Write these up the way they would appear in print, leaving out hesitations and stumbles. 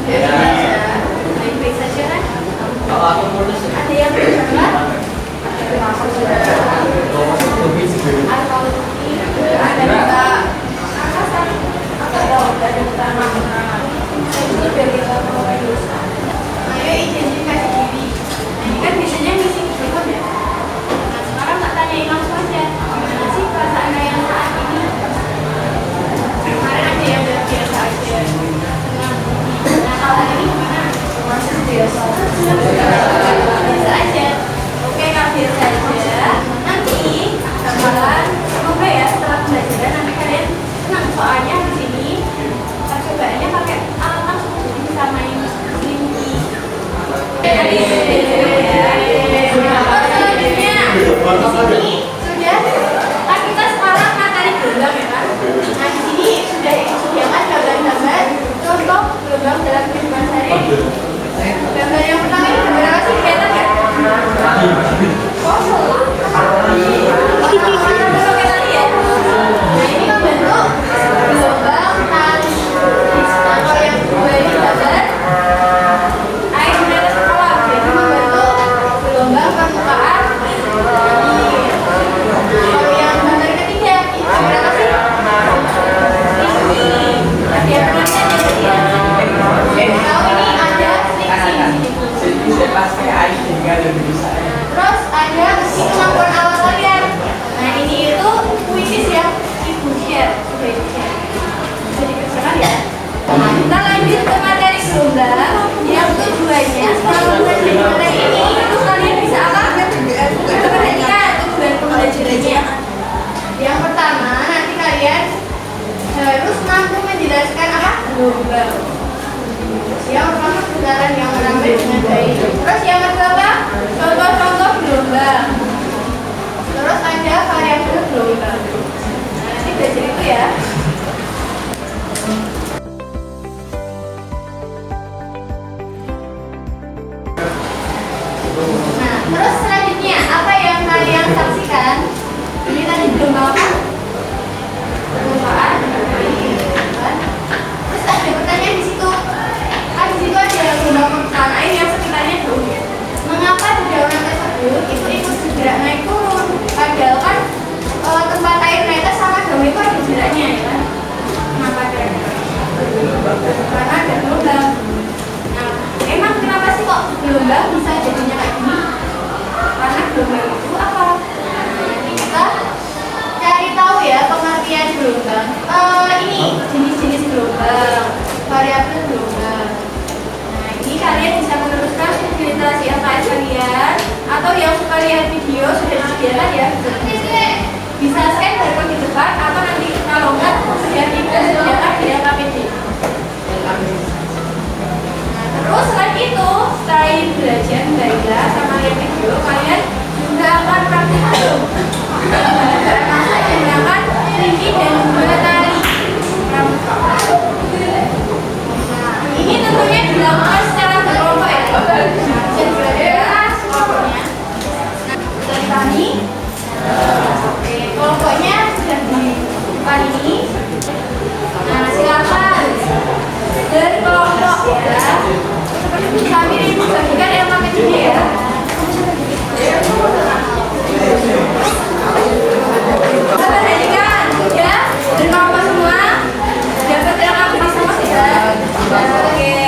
Baik-baik saja kan? Ada yang bersalah? Atau ada kita atasan atau ada kita makanan? Saya juga biar kita mulai dosa. Ayo identifikasi diri. Ini kan biasanya misi gitu ya. Nah sekarang tak tanyain langsung aja. Gimana sih perasaan yang saat ini? Kemarin ada yang biasa aja. Nah kalau hari ini gimana? Masih biasa. Biasa aja. Oke kalau biasa aja. Nanti bakalan semoga ya setelah pembelajaran nanti kalian senang soalnya di sini percobaannya pakai alat langsung jadi sama yang ini. Jadi selanjutnya sudah kan kita sekarang materi gelombang ya kan. Nah di sini sudah disediakan gambar-gambar contoh gelombang dalam kehidupan sehari-hari. Gambar yang pertama ini gambar apa sih? Kelihatan nggak? Kosong. Kita lihat. Nah ini membentuk gelombang tali. Nah kalau yang kedua ini gambar air di atas kolam, jadi membentuk gelombang permukaan air. Kalau yang gambar ketiga ini gambar apa sih? Ini. Dia pengertian ya tadi ya. Tahu ini ada friksi di sini. Terus ada uji kemampuan awal kalian. Nah ini itu kuisis ya, ibu share, sudah ibu share. Bisa dikerjakan ya. Nah, kita lanjut ke materi gelombang. Yang tujuannya setelah mempelajari materi ini itu kalian bisa apa? Perhatikan tujuan pembelajarannya. Yang pertama nanti kalian harus mampu menjelaskan apa? Gelombang. Yang pertama kebenaran yang merambai dengan baik. Terus yang kedua apa? Contoh-contoh gelombang. Terus ada variabel gelombang. Nah, nanti belajar itu ya. Nah, terus selanjutnya apa yang kalian saksikan? Ini tadi gelombang apa? Permukaan. Terus ada pertanyaan di situ. Di situ ada gelombang permukaan air yang sekitarnya jauh. Mengapa dedaunan tersebut itu ikut bergerak naik turun? Padahal kan tempat air naik sama daun itu ada jaraknya ya kan? Kenapa kira-kira? Karena ada gelombang. Nah, emang kenapa sih kok gelombang bisa jadinya kayak gini? Karena gelombang itu apa? Nanti kita cari tahu ya pengertian gelombang. Ini jenis-jenis gelombang, variabel gelombang. Nah, ini kalian bisa meneruskan studi literasi LKS kalian atau yang suka lihat video sudah disediakan ya. Bisa scan barcode di depan atau nanti kalau enggak sudah disediakan di LKPD. Nah, terus selain itu, selain belajar belajar sama lihat video, kalian juga akan praktikal bahan masa yang menggunakan tinggi dan bola tali pramuka. Nah, ini tentunya dilakukan secara berkelompok ya. Jadi belajar kelompoknya. Nah, dari kami, kelompoknya sudah di depan ini. Nah, silakan berkelompok ya. Kami bagikan yang pakai ini ya. Perhatikan ya, berkelompok semua. Dapat yang aku bisa tidak. Oke,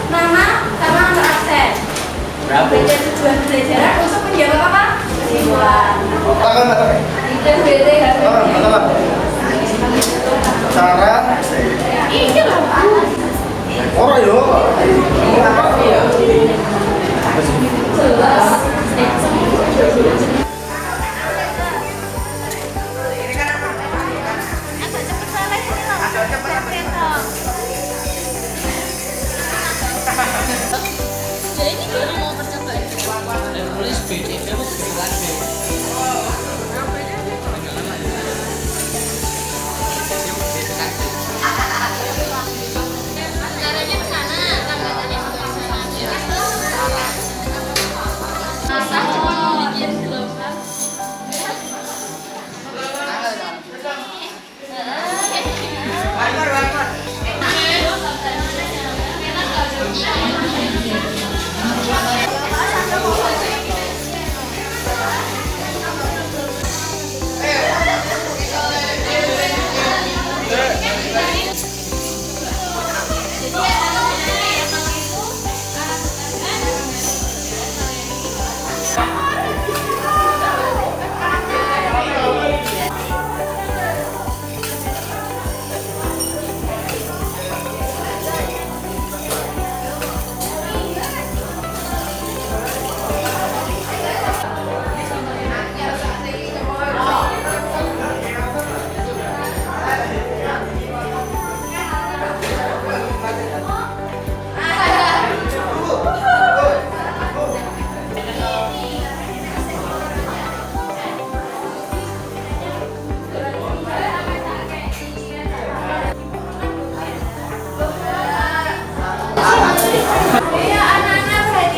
nama sama nomor absen. Baca tujuan pembelajaran untuk menjawab apa? Kesimpulan. Dan BT hasilnya. Cara Ini loh Pak. orang yo. Jelas. Agak cepet salah ini loh. Agak cepet. Jadi ini dia mau percobaan. Tulis BCD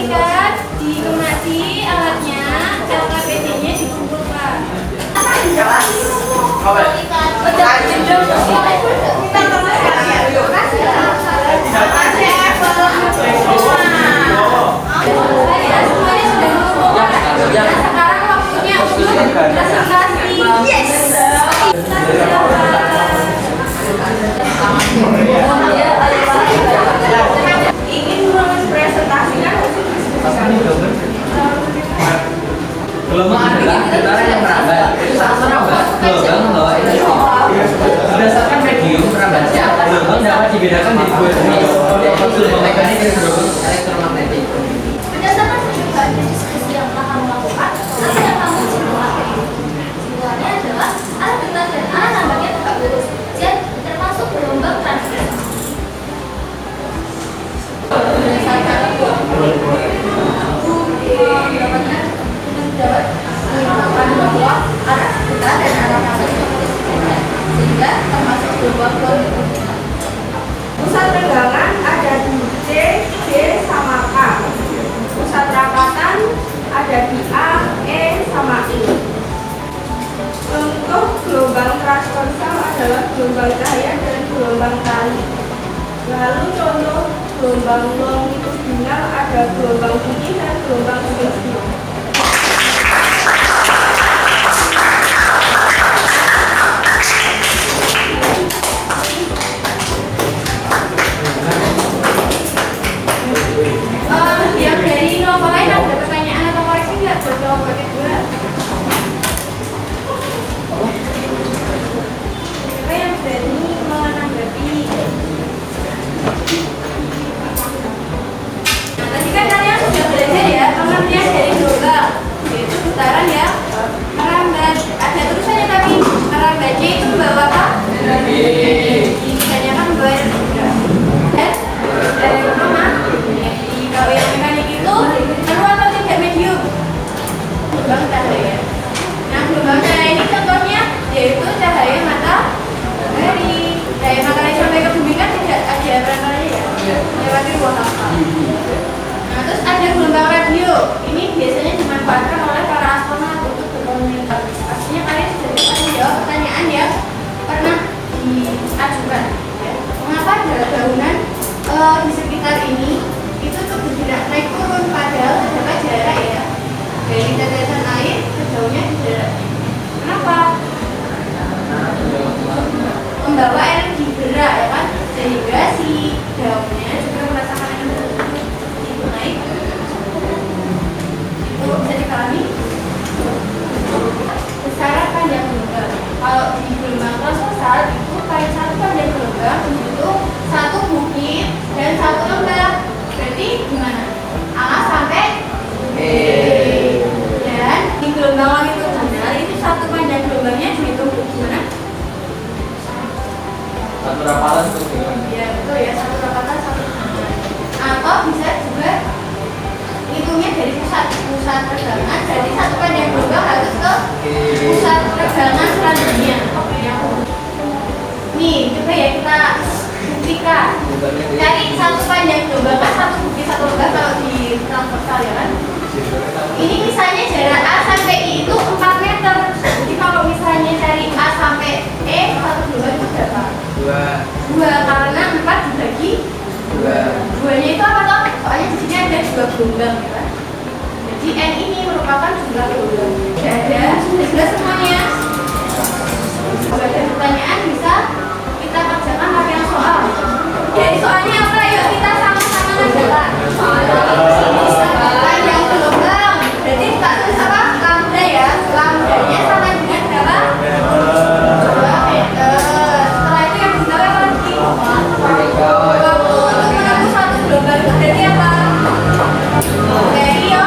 diikat, dikemasi alatnya, LKPD-nya dikumpulkan. Sekarang waktunya untuk presentasi. Yes. Ingin mempresentasikan Gelombang adalah getaran yang merambat. Saat merambat, gelombang membawa energi. Berdasarkan medium merambatnya, gelombang dapat dibedakan menjadi dua jenis, yaitu gelombang mekanik dan gelombang elektromagnetik. berdasarkan percobaan dan diskusi yang telah kamu lakukan, apa yang kamu simpulkan? Simpulannya adalah alat getar dan alat tambangnya tegak lurus, dan termasuk gelombang transversal. Berdasarkan dapat mengatakan bahwa arah getar dan arah tambang itu berbeda, sehingga termasuk gelombang lurus. Pusat tegangan ada di C, D sama K. Pusat rapatan ada di A, E sama I. Untuk gelombang transversal adalah gelombang cahaya dan gelombang tali. Lalu contoh gelombang longitudinal ada gelombang tinggi dan gelombang spesial. Yang dari nomor lain ada pertanyaan atau koreksi nggak buat kelompok kedua? Siapa yang berani menanggapi? Nah, tadi kan kalian sudah belajar ya pengertian dari gelombang, yaitu putaran ya merambat. Ada tulisannya tapi merambatnya itu membawa apa? Ditanyakan membawa energi. Dan dari mana? Kalau yang mekanik itu perlu atau tidak medium? Gelombang cahaya. Nah, gelombang cahaya ini contohnya yaitu cahaya matahari. Cahaya matahari sampai ke bumi kan tidak ada berangkatnya ya, lewati ruang hampa. Nah, terus ada gelombang radio. Ini biasanya dimanfaatkan oleh para astronot untuk berkomunikasi. Pastinya kalian sudah dapat menjawab pertanyaan yang pernah diajukan. Ya. Mengapa ada bangunan di sekitar ini itu tuh bergerak naik turun padahal terdapat jarak ya dari tetesan air ke jauhnya jarak. Kenapa? Membawa energi gerak ya kan, sehingga si daunnya juga merasakan energi itu naik. Itu bisa dipahami. Besaran panjang gelombang. Kalau di gelombang transversal itu paling satu panjang gelombang itu satu bukit dan satu lembah. Berarti gimana? A sampai B. Dan di gelombang longitudinal itu satu panjang gelombangnya dihitung gimana? Satu rapalan terus gimana? Ya betul ya, satu rapatan satu gelombang. Atau bisa juga hitungnya dari pusat tegangan, jadi satu panjang gelombang harus ke pusat tegangan selanjutnya. Nih, coba ya kita buktikan. Cari satu panjang gelombang kan satu bukti satu lembah kalau di transversal ya kan. Ini misalnya jarak A sampai I itu 4 meter. Jadi kalau misalnya cari A sampai E satu gelombang itu berapa? 2 karena 4 dibagi 2 nya itu apa toh? Soalnya di sini ada 2 gelombang ya kan. Jadi N ini merupakan jumlah gelombang. Sudah ada, sudah jelas semuanya. Kalau ada pertanyaan bisa kita kerjakan pakai soal. Jadi soalnya apa? Yuk kita sama-sama ngerjakan. Panjang gelombang. Berarti kita tulis apa? Lambda ya. Lambdanya sama dengan berapa? 2 meter. Setelah itu yang di bawah lagi. Untuk menempuh satu gelombang itu berarti apa? Dari ya.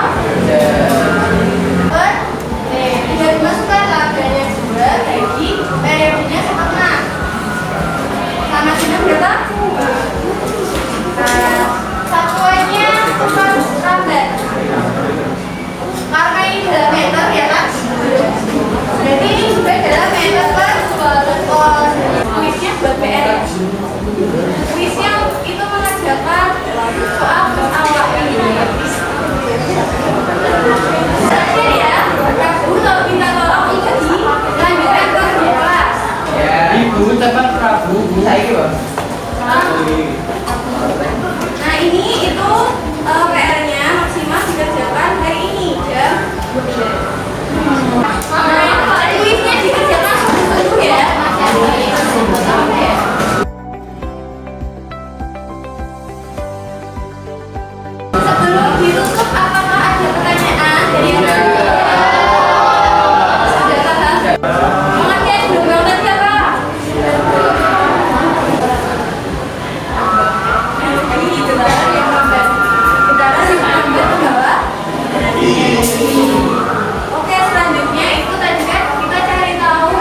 Oke, selanjutnya itu tadi kan kita cari tahu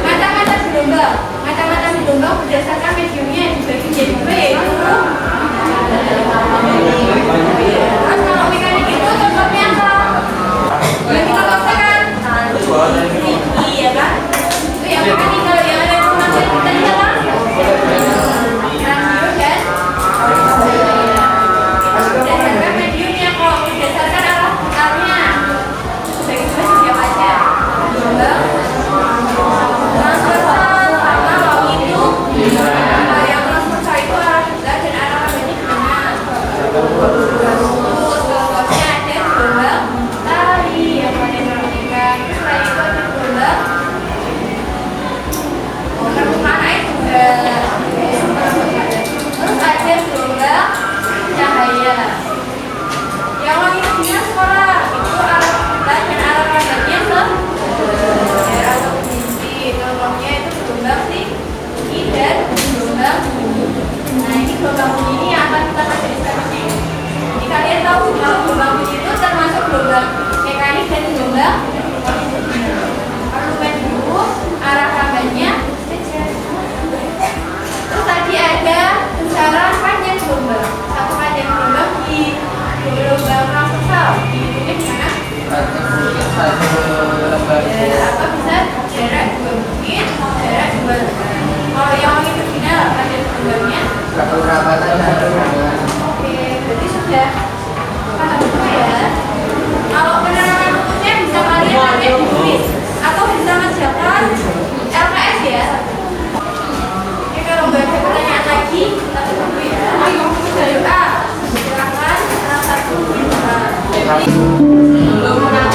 mata-mata gelombang. Mata-mata gelombang berdasarkan mediumnya dibagi menjadi dua, yaitu terus kalau mekanik itu contohnya apa? Yang kita lakukan tinggi, ya kan? Itu yang mekanik. Kalau yang ada informasi kita ini apa? Radio dan berdasarkan mediumnya. Kok berdasarkan arah putarnya bagi dua siapa aja? Gelombang transversal sama longitudinal. Kalau yang transversal itu arah putar dan arah rambutnya gimana? Terus contohnya ada gelombang tali yang kalian perhatikan. Selain itu ada gelombang permukaan air juga. Terus ada gelombang cahaya. Yang longitudinal sekolah itu arah putar dan arah rambutnya sejajar atau sisi. Contohnya itu gelombang tinggi dan gelombang bunyi. Nah, ini gelombang bunyi ini yang akan kita pelajari selanjutnya. Jadi kalian tahu kalau gelombang bunyi itu termasuk gelombang mekanik dan gelombang longitudinal. Perlukan dulu arah rambutnya sejajar. Terus tadi ada besaran panjang gelombang. Satu panjang gelombang di gelombang transversal. Dihitungnya gimana? Apa bisa jarak 2 menit, jarak 2 detik. Kalau yang longitudinal panjang gelombangnya oke, berarti sudah paham semua ya. Kalau penerangan umumnya bisa kalian nanti ditulis atau bisa mengerjakan LKS ya. Oke, kalau nggak ada pertanyaan lagi, kita tutup dulu ya. Dari A, silakan salah satu bisa. Belum pernah